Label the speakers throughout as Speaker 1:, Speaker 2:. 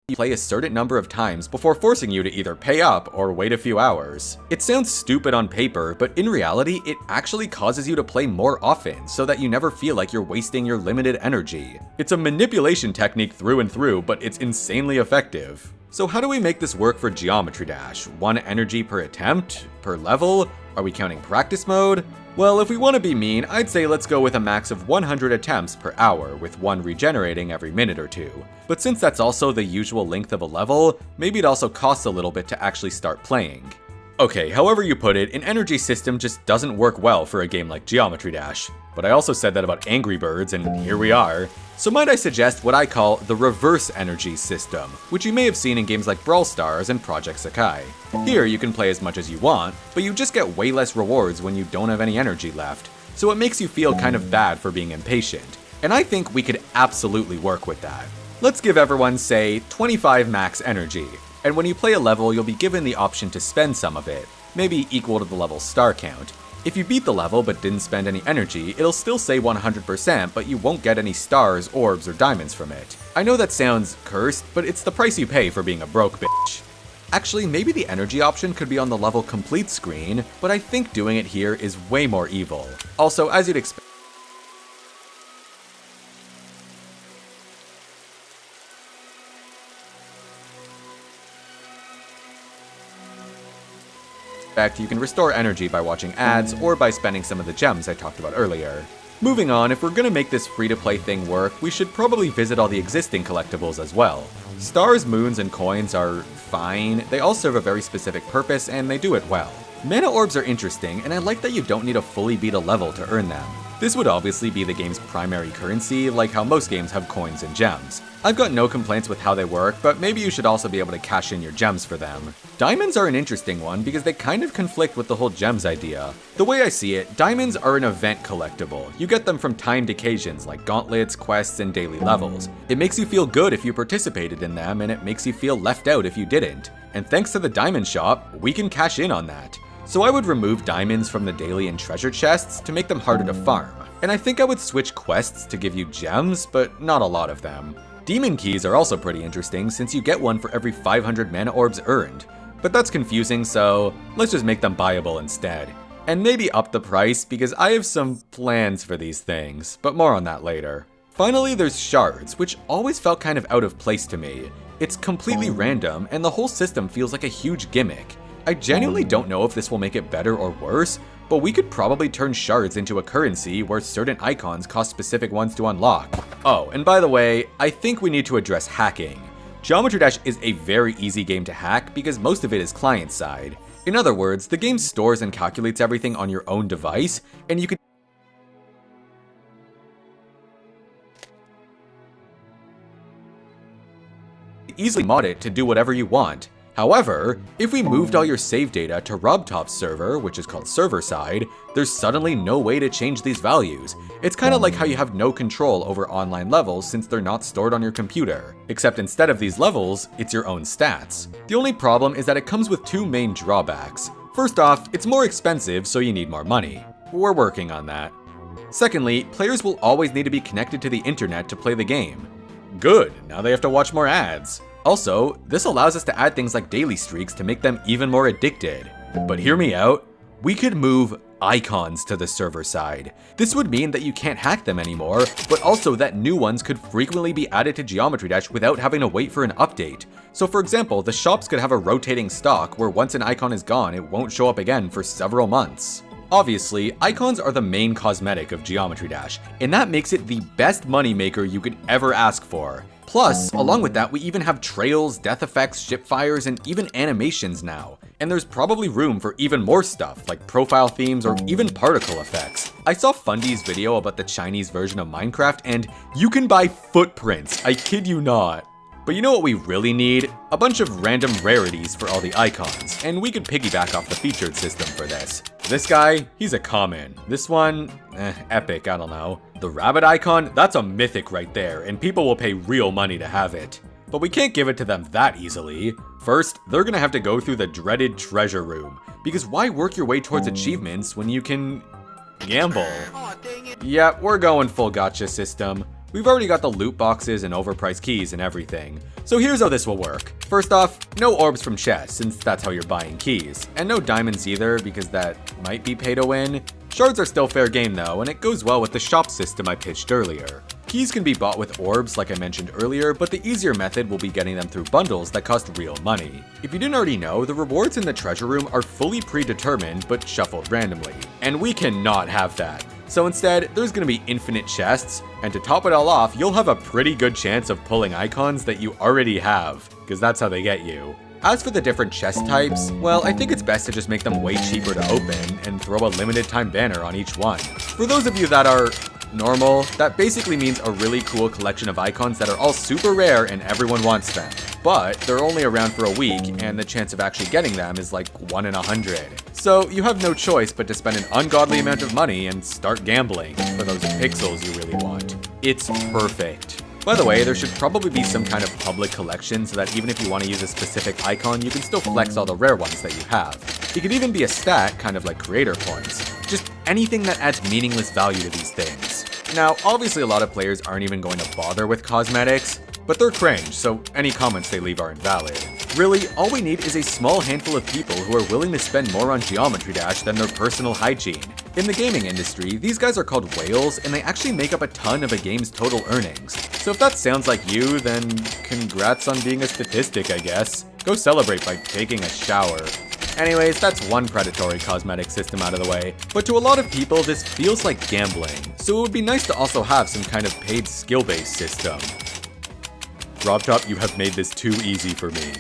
Speaker 1: you play a certain number of times before forcing you to either pay up or wait a few hours. It sounds stupid on paper, but in reality, it actually causes you to play more often so that you never feel like you're wasting your limited energy. It's a manipulation technique through and through, but it's insanely effective. So how do we make this work for Geometry Dash? 1 energy per attempt? Per level? Are we counting practice mode? Well, if we want to be mean, I'd say let's go with a max of 100 attempts per hour, with 1 regenerating every minute or 2. But since that's also the usual length of a level, maybe it also costs a little bit to actually start playing. Okay, however you put it, an energy system just doesn't work well for a game like Geometry Dash. But I also said that about Angry Birds, and here we are. So might I suggest what I call the reverse energy system, which you may have seen in games like Brawl Stars and Project Sakai. Here you can play as much as you want, but you just get way less rewards when you don't have any energy left, so it makes you feel kind of bad for being impatient. And I think we could absolutely work with that. Let's give everyone, say, 25 max energy, and when you play a level you'll be given the option to spend some of it, maybe equal to the level's star count. If you beat the level but didn't spend any energy, it'll still say 100%, but you won't get any stars, orbs, or diamonds from it. I know that sounds cursed, but it's the price you pay for being a broke bitch. Actually, maybe the energy option could be on the level complete screen, but I think doing it here is way more evil. Also, as you'd expect, you can restore energy by watching ads or by spending some of the gems I talked about earlier. Moving on, if we're gonna make this free-to-play thing work, we should probably visit all the existing collectibles as well. Stars, moons, and coins are fine, they all serve a very specific purpose and they do it well. Mana orbs are interesting, and I like that you don't need to fully beat a level to earn them. This would obviously be the game's primary currency, like how most games have coins and gems. I've got no complaints with how they work, but maybe you should also be able to cash in your gems for them. Diamonds are an interesting one because they kind of conflict with the whole gems idea. The way I see it, diamonds are an event collectible. You get them from timed occasions like gauntlets, quests, and daily levels. It makes you feel good if you participated in them, and it makes you feel left out if you didn't. And thanks to the diamond shop, we can cash in on that. So I would remove diamonds from the daily and treasure chests to make them harder to farm. And I think I would switch quests to give you gems, but not a lot of them. Demon keys are also pretty interesting since you get one for every 500 mana orbs earned. But that's confusing, so let's just make them buyable instead. And maybe up the price because I have some plans for these things, but more on that later. Finally, there's shards, which always felt kind of out of place to me. It's completely random, and the whole system feels like a huge gimmick. I genuinely don't know if this will make it better or worse, but we could probably turn shards into a currency where certain icons cost specific ones to unlock. Oh, and by the way, I think we need to address hacking. Geometry Dash is a very easy game to hack because most of it is client-side. In other words, the game stores and calculates everything on your own device, and you can easily mod it to do whatever you want. However, if we moved all your save data to RobTop's server, which is called server-side, there's suddenly no way to change these values. It's kind of like how you have no control over online levels since they're not stored on your computer. Except instead of these levels, it's your own stats. The only problem is that it comes with 2 main drawbacks. First off, it's more expensive, so you need more money. We're working on that. Secondly, players will always need to be connected to the internet to play the game. Good, now they have to watch more ads. Also, this allows us to add things like daily streaks to make them even more addicted. But hear me out, we could move icons to the server side. This would mean that you can't hack them anymore, but also that new ones could frequently be added to Geometry Dash without having to wait for an update. So for example, the shops could have a rotating stock where once an icon is gone, it won't show up again for several months. Obviously, icons are the main cosmetic of Geometry Dash, and that makes it the best moneymaker you could ever ask for. Plus, along with that, we even have trails, death effects, ship fires, and even animations now. And there's probably room for even more stuff, like profile themes or even particle effects. I saw Fundy's video about the Chinese version of Minecraft, and you can buy footprints, I kid you not. But you know what we really need? A bunch of random rarities for all the icons, and we could piggyback off the featured system for this. This guy, he's a common. This one, epic, I don't know. The rabbit icon, that's a mythic right there, and people will pay real money to have it. But we can't give it to them that easily. First, they're gonna have to go through the dreaded treasure room, because why work your way towards achievements when you can gamble? Yeah, we're going full gotcha system. We've already got the loot boxes and overpriced keys and everything. So here's how this will work. First off, no orbs from chests, since that's how you're buying keys. And no diamonds either, because that might be pay to win. Shards are still fair game though, and it goes well with the shop system I pitched earlier. Keys can be bought with orbs like I mentioned earlier, but the easier method will be getting them through bundles that cost real money. If you didn't already know, the rewards in the treasure room are fully predetermined but shuffled randomly. And we cannot have that. So instead, there's going to be infinite chests, and to top it all off, you'll have a pretty good chance of pulling icons that you already have, because that's how they get you. As for the different chest types, well, I think it's best to just make them way cheaper to open and throw a limited time banner on each one. For those of you that are normal, that basically means a really cool collection of icons that are all super rare and everyone wants them. But they're only around for a week, and the chance of actually getting them is like 1 in 100. So you have no choice but to spend an ungodly amount of money and start gambling for those pixels you really want. It's perfect. By the way, there should probably be some kind of public collection so that even if you want to use a specific icon, you can still flex all the rare ones that you have. It could even be a stat, kind of like creator points. Just anything that adds meaningless value to these things. Now, obviously a lot of players aren't even going to bother with cosmetics, but they're cringe, so any comments they leave are invalid. Really, all we need is a small handful of people who are willing to spend more on Geometry Dash than their personal hygiene. In the gaming industry, these guys are called whales, and they actually make up a ton of a game's total earnings. So if that sounds like you, then congrats on being a statistic, I guess. Go celebrate by taking a shower. Anyways, that's one predatory cosmetic system out of the way, but to a lot of people this feels like gambling, so it would be nice to also have some kind of paid skill-based system. RobTop, you have made this too easy for me.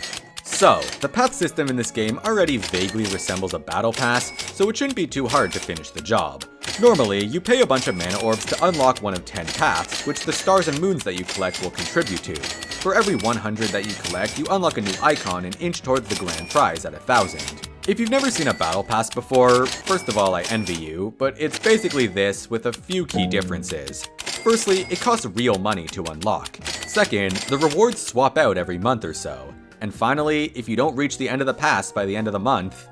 Speaker 1: So, the path system in this game already vaguely resembles a battle pass, so it shouldn't be too hard to finish the job. Normally, you pay a bunch of mana orbs to unlock one of 10 paths, which the stars and moons that you collect will contribute to. For every 100 that you collect, you unlock a new icon and inch towards the grand prize at 1,000. If you've never seen a battle pass before, first of all I envy you, but it's basically this with a few key differences. Firstly, it costs real money to unlock. Second, the rewards swap out every month or so. And finally, if you don't reach the end of the pass by the end of the month,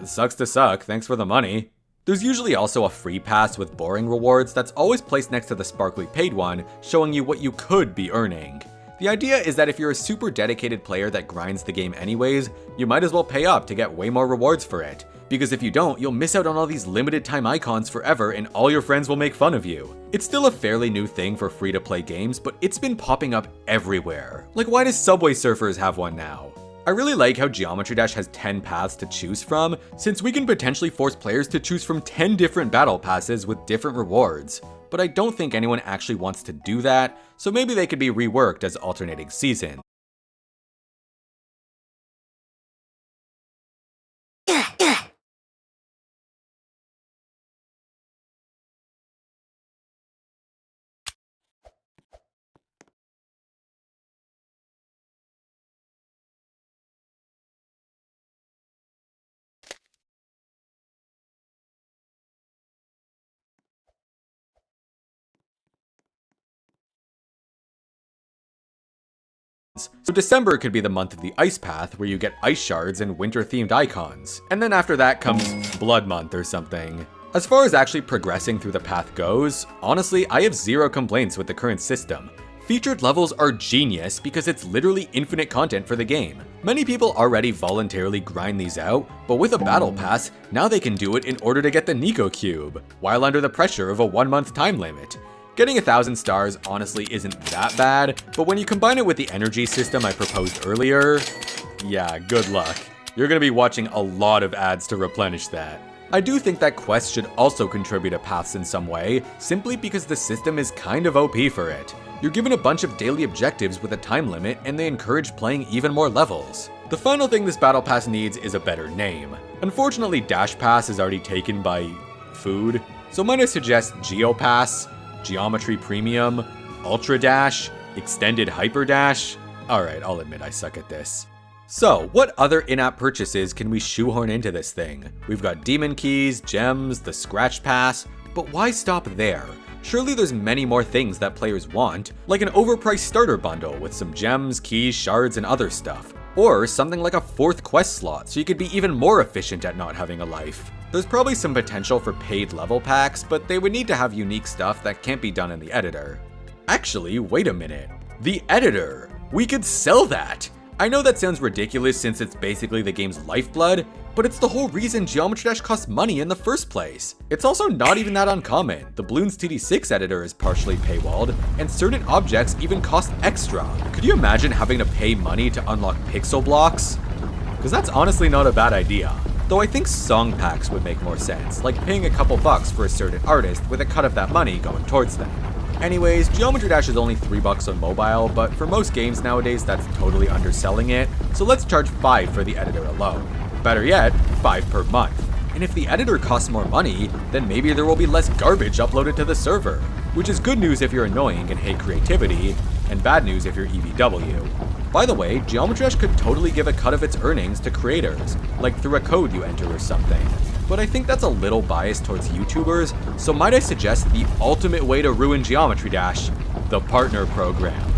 Speaker 1: sucks to suck, thanks for the money. There's usually also a free pass with boring rewards that's always placed next to the sparkly paid one, showing you what you could be earning. The idea is that if you're a super dedicated player that grinds the game anyways, you might as well pay up to get way more rewards for it. Because if you don't, you'll miss out on all these limited time icons forever and all your friends will make fun of you. It's still a fairly new thing for free to play games, but it's been popping up everywhere. Like, why does Subway Surfers have one now? I really like how Geometry Dash has 10 paths to choose from, since we can potentially force players to choose from 10 different battle passes with different rewards. But I don't think anyone actually wants to do that, so maybe they could be reworked as alternating seasons. So December could be the month of the Ice Path, where you get ice shards and winter-themed icons. And then after that comes Blood Month or something. As far as actually progressing through the path goes, honestly, I have zero complaints with the current system. Featured levels are genius because it's literally infinite content for the game. Many people already voluntarily grind these out, but with a battle pass, now they can do it in order to get the Nico Cube, while under the pressure of a 1-month time limit. Getting 1,000 stars honestly isn't that bad, but when you combine it with the energy system I proposed earlier, yeah, good luck. You're gonna be watching a lot of ads to replenish that. I do think that quests should also contribute to paths in some way, simply because the system is kind of OP for it. You're given a bunch of daily objectives with a time limit, and they encourage playing even more levels. The final thing this battle pass needs is a better name. Unfortunately, Dash Pass is already taken by food, so might I suggest Geopass, Geometry Premium, Ultra Dash, Extended Hyper Dash? Alright, I'll admit I suck at this. So, what other in-app purchases can we shoehorn into this thing? We've got Demon Keys, Gems, the Scratch Pass, but why stop there? Surely there's many more things that players want, like an overpriced starter bundle with some gems, keys, shards, and other stuff. Or something like a 4th quest slot so you could be even more efficient at not having a life. There's probably some potential for paid level packs, but they would need to have unique stuff that can't be done in the editor. Actually, wait a minute. The editor! We could sell that! I know that sounds ridiculous since it's basically the game's lifeblood, but it's the whole reason Geometry Dash costs money in the first place. It's also not even that uncommon. The Bloons TD6 editor is partially paywalled, and certain objects even cost extra. Could you imagine having to pay money to unlock pixel blocks? Because that's honestly not a bad idea. Though I think song packs would make more sense, like paying a couple bucks for a certain artist with a cut of that money going towards them. Anyways, Geometry Dash is only $3 on mobile, but for most games nowadays that's totally underselling it, so let's charge $5 for the editor alone. Better yet, $5 per month. And if the editor costs more money, then maybe there will be less garbage uploaded to the server, which is good news if you're annoying and hate creativity, and bad news if you're EVW. By the way, Geometry Dash could totally give a cut of its earnings to creators, like through a code you enter or something. But I think that's a little biased towards YouTubers, so might I suggest the ultimate way to ruin Geometry Dash, the partner program.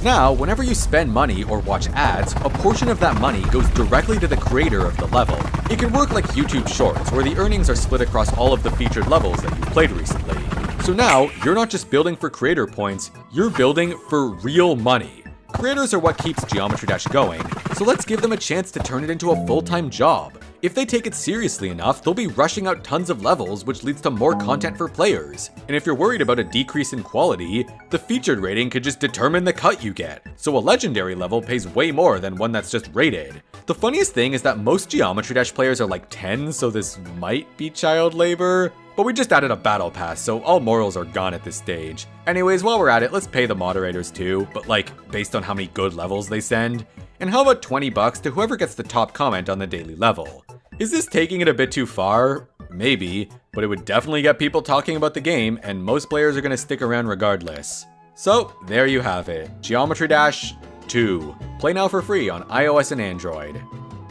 Speaker 1: Now, whenever you spend money or watch ads, a portion of that money goes directly to the creator of the level. It can work like YouTube Shorts, where the earnings are split across all of the featured levels that you've played recently. So now, you're not just building for creator points, you're building for real money. Creators are what keeps Geometry Dash going, so let's give them a chance to turn it into a full-time job. If they take it seriously enough, they'll be rushing out tons of levels, which leads to more content for players. And if you're worried about a decrease in quality, the featured rating could just determine the cut you get. So a legendary level pays way more than one that's just rated. The funniest thing is that most Geometry Dash players are like 10, so this might be child labor. But we just added a battle pass, so all morals are gone at this stage. Anyways, while we're at it, let's pay the moderators too, but like, based on how many good levels they send. And how about $20 to whoever gets the top comment on the daily level? Is this taking it a bit too far? Maybe, but it would definitely get people talking about the game, and most players are gonna stick around regardless. So, there you have it. Geometry Dash 2. Play now for free on iOS and Android.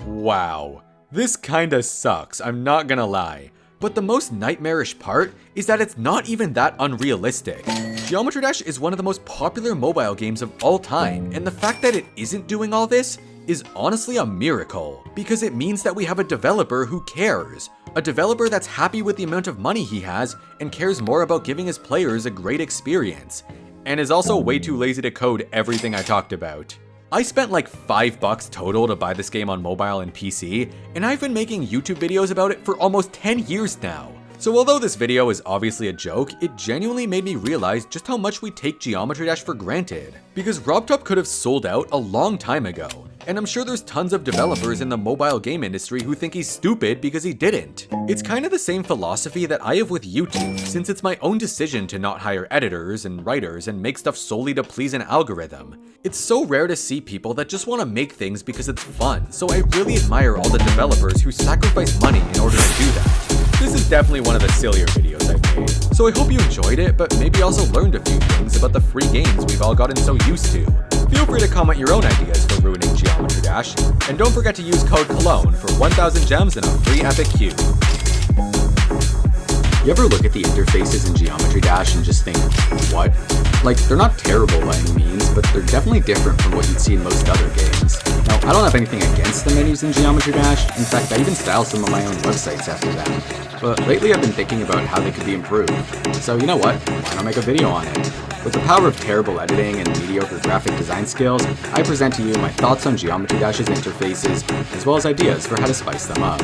Speaker 1: Wow. This kinda sucks, I'm not gonna lie. But the most nightmarish part is that it's not even that unrealistic. Geometry Dash is one of the most popular mobile games of all time, and the fact that it isn't doing all this is honestly a miracle, because it means that we have a developer who cares. A developer that's happy with the amount of money he has and cares more about giving his players a great experience, and is also way too lazy to code everything I talked about. I spent like $5 total to buy this game on mobile and PC, and I've been making YouTube videos about it for almost 10 years now. So although this video is obviously a joke, it genuinely made me realize just how much we take Geometry Dash for granted. Because RobTop could have sold out a long time ago, and I'm sure there's tons of developers in the mobile game industry who think he's stupid because he didn't. It's kind of the same philosophy that I have with YouTube, since it's my own decision to not hire editors and writers and make stuff solely to please an algorithm. It's so rare to see people that just want to make things because it's fun, so I really admire all the developers who sacrifice money in order to do that. This is definitely one of the sillier videos I've made, so I hope you enjoyed it, but maybe also learned a few things about the free games we've all gotten so used to. Feel free to comment your own ideas for ruining Geometry Dash, and don't forget to use code COLOGNE for 1000 gems and a free epic cube. You ever look at the interfaces in Geometry Dash and just think, what? Like, they're not terrible by any means, but they're definitely different from what you'd see in most other games. Now, I don't have anything against the menus in Geometry Dash. In fact, I even style some of my own websites after them. But lately I've been thinking about how they could be improved. So you know what? Why not make a video on it? With the power of terrible editing and mediocre graphic design skills, I present to you my thoughts on Geometry Dash's interfaces, as well as ideas for how to spice them up.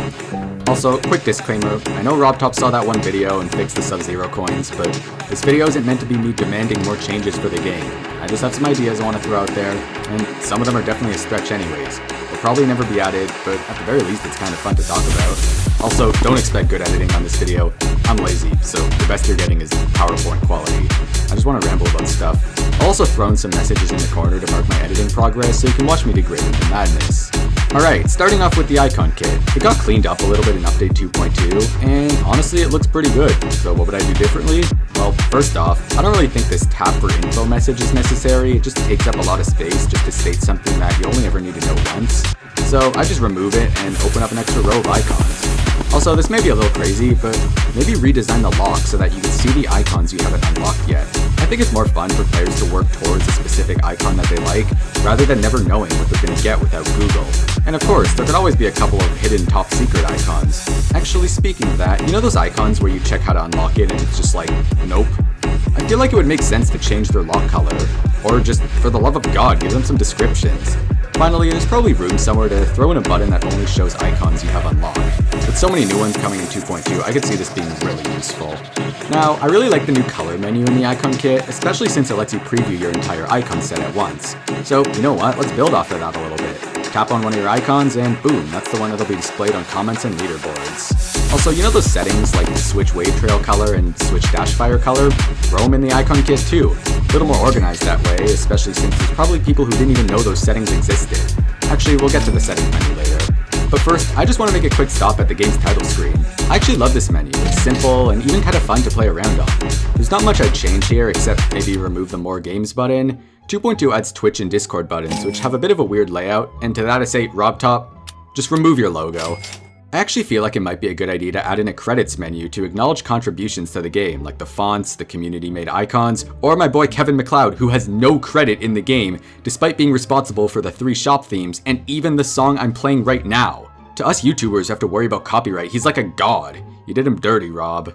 Speaker 1: Also, quick disclaimer, I know RobTop saw that one video and fixed the Sub-Zero coins, but this video isn't meant to be me demanding more changes for the game. I just have some ideas I want to throw out there, and some of them are definitely a stretch anyways. They'll probably never be added, but at the very least it's kind of fun to talk about. Also, don't expect good editing on this video. I'm lazy, so the best you're getting is PowerPoint quality. I just want to ramble about stuff. I'll also throw in some messages in the corner to mark my editing progress so you can watch me degrade into madness. Alright, starting off with the icon kit. It got cleaned up a little bit in update 2.2, and honestly it looks pretty good. So what would I do differently? Well, first off, I don't really think this tap for info message is necessary. It just takes up a lot of space just to state something that you only ever need to know once. So I just remove it and open up an extra row of icons. Also, this may be a little crazy, but maybe redesign the lock so that you can see the icons you haven't unlocked yet. I think it's more fun for players to work towards a specific icon that they like, rather than never knowing what they're going to get without Google. And of course, there could always be a couple of hidden top secret icons. Actually, speaking of that, you know those icons where you check how to unlock it and it's just like, nope? I feel like it would make sense to change their lock color, or just, for the love of God, give them some descriptions. Finally, there's probably room somewhere to throw in a button that only shows icons you have unlocked. With so many new ones coming in 2.2, I could see this being really useful. Now, I really like the new color menu in the icon kit, especially since it lets you preview your entire icon set at once. So, you know what, let's build off of that a little bit. Tap on one of your icons and boom, that's the one that'll be displayed on comments and leaderboards. Also, you know those settings like switch wave trail color and switch dash fire color? Throw them in the icon kit too. A little more organized that way, especially since there's probably people who didn't even know those settings existed. Actually, we'll get to the settings menu later. But first, I just want to make a quick stop at the game's title screen. I actually love this menu. It's simple and even kind of fun to play around on. There's not much I'd change here except maybe remove the More Games button. 2.2 adds Twitch and Discord buttons, which have a bit of a weird layout, and to that I say, RobTop, just remove your logo. I actually feel like it might be a good idea to add in a credits menu to acknowledge contributions to the game, like the fonts, the community-made icons, or my boy Kevin MacLeod, who has no credit in the game, despite being responsible for the 3 shop themes and even the song I'm playing right now. To us YouTubers who have to worry about copyright, he's like a god. You did him dirty, Rob.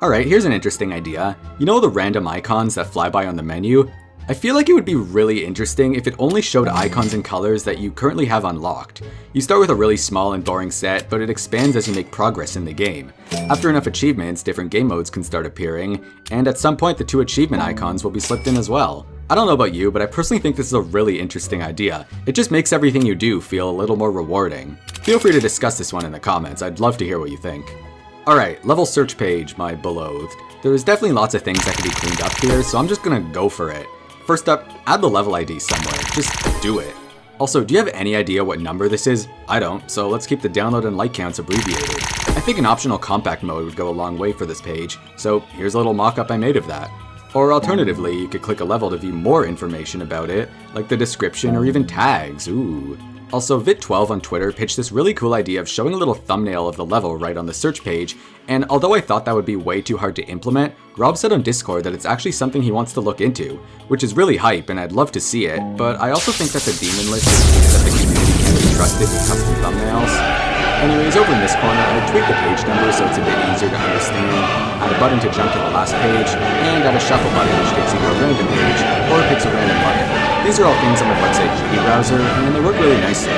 Speaker 1: Alright, here's an interesting idea. You know the random icons that fly by on the menu? I feel like it would be really interesting if it only showed icons and colors that you currently have unlocked. You start with a really small and boring set, but it expands as you make progress in the game. After enough achievements, different game modes can start appearing, and at some point the 2 achievement icons will be slipped in as well. I don't know about you, but I personally think this is a really interesting idea. It just makes everything you do feel a little more rewarding. Feel free to discuss this one in the comments, I'd love to hear what you think. Alright, level search page, my beloved. There is definitely lots of things that can be cleaned up here, so I'm just gonna go for it. First up, add the level ID somewhere. Just do it. Also, do you have any idea what number this is? I don't, so let's keep the download and like counts abbreviated. I think an optional compact mode would go a long way for this page, so here's a little mock-up I made of that. Or alternatively, you could click a level to view more information about it, like the description or even tags, ooh. Also, Vit12 on Twitter pitched this really cool idea of showing a little thumbnail of the level right on the search page, and although I thought that would be way too hard to implement, Rob said on Discord that it's actually something he wants to look into, which is really hype and I'd love to see it, but I also think that the demon list is proof that the community can be trusted with custom thumbnails. Anyways, over in this corner, I tweaked the page number so it's a bit easier to understand, add a button to jump to the last page, and add a shuffle button which takes you to a random page, or picks a random button. These are all things on the website GD browser, and they work really nicely.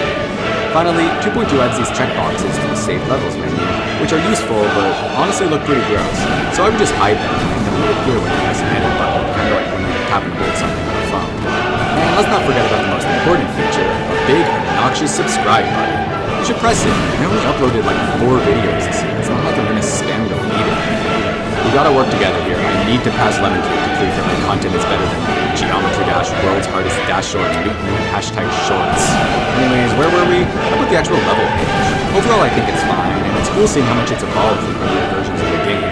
Speaker 1: Finally, 2.2 adds these checkboxes to the Save Levels menu, which are useful, but honestly look pretty gross. So I would just hide them and then reappear when you press an edit button, kind of like when you tap and hold something on a phone. And let's not forget about the most important feature, a big, obnoxious subscribe button. You should press it. I only uploaded like 4 videos this year. It's not like I'm gonna spam the feed it. We gotta work together here. I need to pass Lemon Cake to prove that my content is better than Geometry Dash, World's Hardest Dash Shorts, Newton, hashtag shorts. Anyways, where were we? How about the actual level page? Overall, I think it's fine, and it's cool seeing how much it's evolved from earlier versions of the game.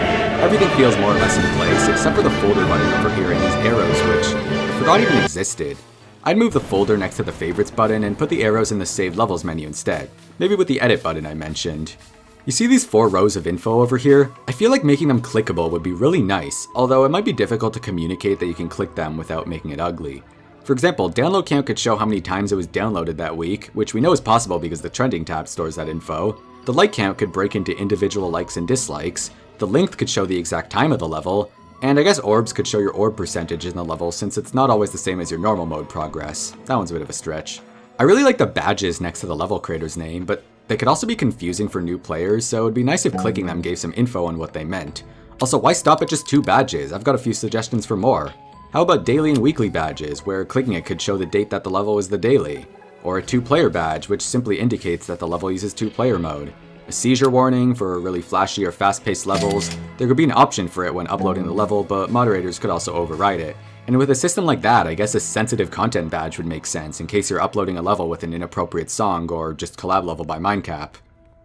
Speaker 1: Everything feels more or less in place, except for the folder button over here and these arrows, which I forgot even existed. I'd move the folder next to the favorites button and put the arrows in the Save Levels menu instead, maybe with the edit button I mentioned. You see these 4 rows of info over here? I feel like making them clickable would be really nice, although it might be difficult to communicate that you can click them without making it ugly. For example, download count could show how many times it was downloaded that week, which we know is possible because the trending tab stores that info. The like count could break into individual likes and dislikes, the length could show the exact time of the level, and I guess orbs could show your orb percentage in the level since it's not always the same as your normal mode progress. That one's a bit of a stretch. I really like the badges next to the level creator's name, but they could also be confusing for new players, so it'd be nice if clicking them gave some info on what they meant. Also, why stop at just 2 badges? I've got a few suggestions for more. How about daily and weekly badges, where clicking it could show the date that the level is the daily? Or a 2-player badge, which simply indicates that the level uses 2-player mode. A seizure warning for really flashy or fast-paced levels. There could be an option for it when uploading the level, but moderators could also override it. And with a system like that, I guess a sensitive content badge would make sense in case you're uploading a level with an inappropriate song or just collab level by Mindcap.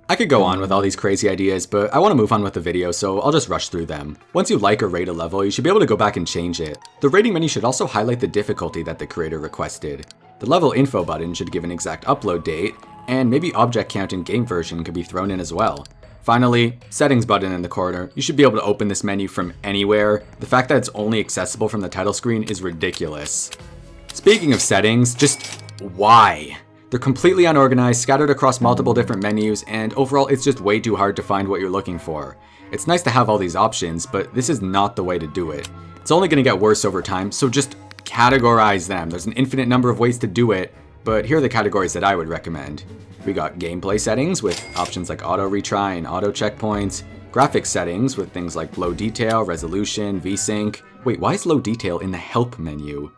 Speaker 1: I could go on with all these crazy ideas, but I want to move on with the video, so I'll just rush through them. Once you like or rate a level, you should be able to go back and change it. The rating menu should also highlight the difficulty that the creator requested. The level info button should give an exact upload date, and maybe object count and game version could be thrown in as well. Finally, settings button in the corner. You should be able to open this menu from anywhere. The fact that it's only accessible from the title screen is ridiculous. Speaking of settings, just why? They're completely unorganized, scattered across multiple different menus, and overall it's just way too hard to find what you're looking for. It's nice to have all these options, but this is not the way to do it.
Speaker 2: It's only going to get worse over time, so just categorize them. There's an infinite number of ways to do it, but here are the categories that I would recommend. We got gameplay settings with options like auto retry and auto checkpoints, graphics settings with things like low detail, resolution, VSync. Wait, why is low detail in the help menu?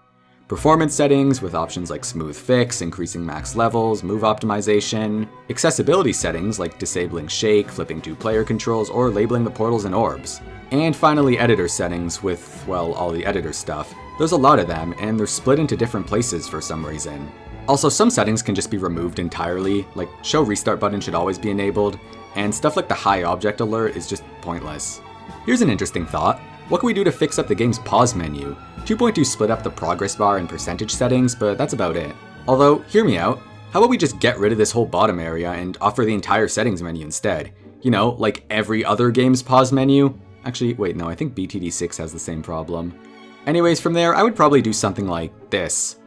Speaker 2: Performance settings with options like smooth fix, increasing max levels, move optimization, accessibility settings like disabling shake, flipping to player controls, or labeling the portals and orbs. And finally editor settings with, well, all the editor stuff. There's a lot of them, and they're split into different places for some reason. Also, some settings can just be removed entirely, like show restart button should always be enabled, and stuff like the high object alert is just pointless. Here's an interesting thought. What can we do to fix up the game's pause menu? 2.2 split up the progress bar and percentage settings, but that's about it. Although, hear me out, how about we just get rid of this whole bottom area and offer the entire settings menu instead? You know, like every other game's pause menu? Actually, wait, no, I think BTD6 has the same problem. Anyways, from there, I would probably do something like this.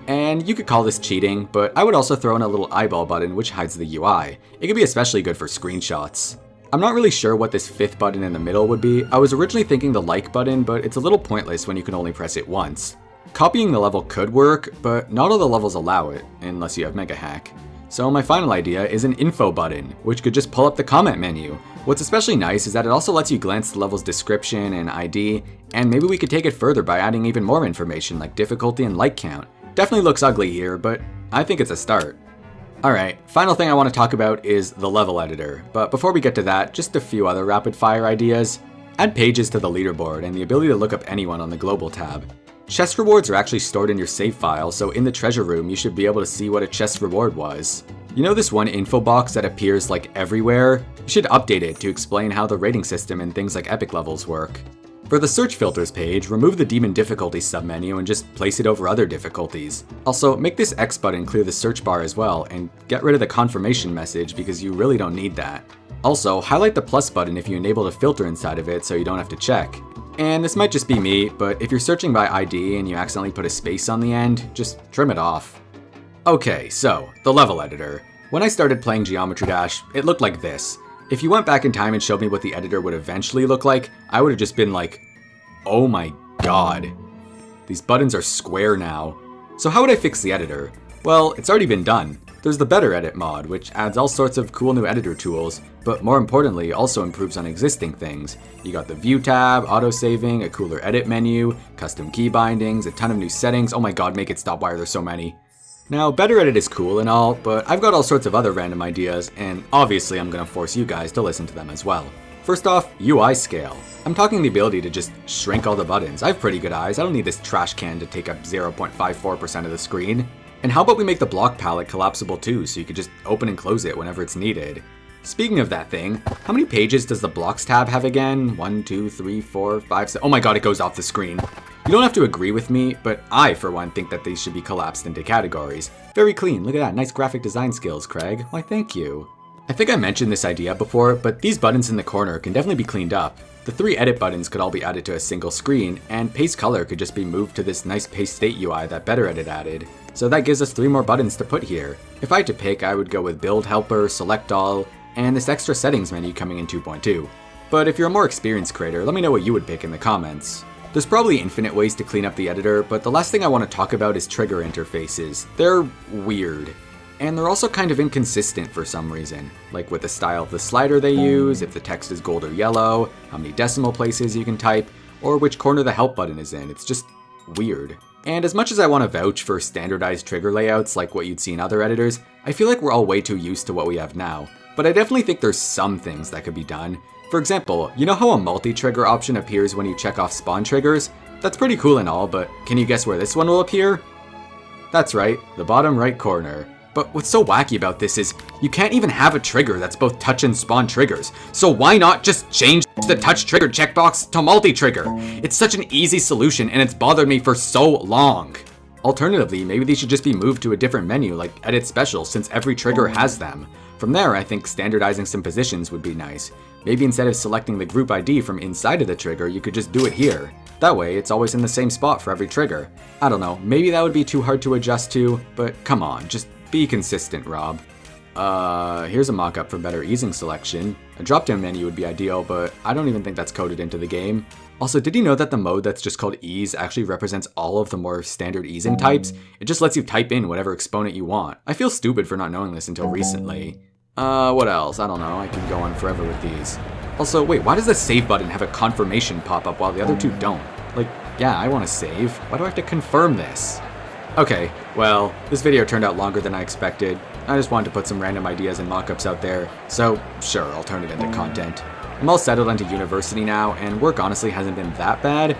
Speaker 2: And you could call this cheating, but I would also throw in a little eyeball button which hides the UI. It could be especially good for screenshots. I'm not really sure what this fifth button in the middle would be. I was originally thinking the like button, but it's a little pointless when you can only press it once. Copying the level could work, but not all the levels allow it, unless you have Mega Hack. So my final idea is an info button, which could just pull up the comment menu. What's especially nice is that it also lets you glance the level's description and ID, and maybe we could take it further by adding even more information like difficulty and like count. Definitely looks ugly here, but I think it's a start. Alright, final thing I want to talk about is the level editor, but before we get to that, just a few other rapid fire ideas. Add pages to the leaderboard and the ability to look up anyone on the global tab. Chest rewards are actually stored in your save file, so in the treasure room you should be able to see what a chest reward was. You know this one info box that appears like everywhere? You should update it to explain how the rating system and things like epic levels work. For the search filters page, remove the demon difficulty submenu and just place it over other difficulties. Also, make this X button clear the search bar as well, and get rid of the confirmation message because you really don't need that. Also, highlight the plus button if you enabled a filter inside of it so you don't have to check. And this might just be me, but if you're searching by ID and you accidentally put a space on the end, just trim it off. Okay, so, the level editor. When I started playing Geometry Dash, it looked like this. If you went back in time and showed me what the editor would eventually look like, I would have just been like, oh my god. These buttons are square now. So how would I fix the editor? Well, it's already been done. There's the Better Edit mod, which adds all sorts of cool new editor tools, but more importantly, also improves on existing things. You got the View tab, auto-saving, a cooler edit menu, custom key bindings, a ton of new settings. Oh my god, make it stop, why are there so many? Now, Better Edit is cool and all, but I've got all sorts of other random ideas, and obviously I'm gonna force you guys to listen to them as well. First off, UI scale. I'm talking the ability to just shrink all the buttons. I have pretty good eyes, I don't need this trash can to take up 0.54% of the screen. And how about we make the block palette collapsible too, so you can just open and close it whenever it's needed. Speaking of that thing, how many pages does the blocks tab have again? 1, 2, 3, 4, 5, 6. Oh my god, it goes off the screen. You don't have to agree with me, but I, for one, think that these should be collapsed into categories. Very clean, look at that, nice graphic design skills, Craig. Why, thank you. I think I mentioned this idea before, but these buttons in the corner can definitely be cleaned up. The 3 edit buttons could all be added to a single screen, and paste color could just be moved to this nice paste state UI that Better Edit added. So that gives us 3 more buttons to put here. If I had to pick, I would go with Build Helper, Select All, and this extra settings menu coming in 2.2. But if you're a more experienced creator, let me know what you would pick in the comments. There's probably infinite ways to clean up the editor, but the last thing I want to talk about is trigger interfaces. They're weird. And they're also kind of inconsistent for some reason, like with the style of the slider they use, if the text is gold or yellow, how many decimal places you can type, or which corner the help button is in. It's just weird. And as much as I want to vouch for standardized trigger layouts like what you'd see in other editors, I feel like we're all way too used to what we have now. But I definitely think there's some things that could be done. For example, you know how a multi-trigger option appears when you check off spawn triggers? That's pretty cool and all, but can you guess where this one will appear? That's right, the bottom right corner. But what's so wacky about this is, you can't even have a trigger that's both touch and spawn triggers. So why not just change the touch trigger checkbox to multi-trigger? It's such an easy solution and it's bothered me for so long. Alternatively, maybe these should just be moved to a different menu like Edit Special since every trigger has them. From there, I think standardizing some positions would be nice. Maybe instead of selecting the group ID from inside of the trigger, you could just do it here. That way, it's always in the same spot for every trigger. I don't know, maybe that would be too hard to adjust to, but come on, just be consistent, Rob. Here's a mock-up for better easing selection. A drop-down menu would be ideal, but I don't even think that's coded into the game. Also, did you know that the mode that's just called ease actually represents all of the more standard easing types? It just lets you type in whatever exponent you want. I feel stupid for not knowing this until recently. What else? I don't know. I could go on forever with these. Also, wait, why does the save button have a confirmation pop up while the other two don't? Like, yeah, I want to save. Why do I have to confirm this? Okay, well, this video turned out longer than I expected. I just wanted to put some random ideas and mockups out there, so sure, I'll turn it into content. I'm all settled into university now, and work honestly hasn't been that bad.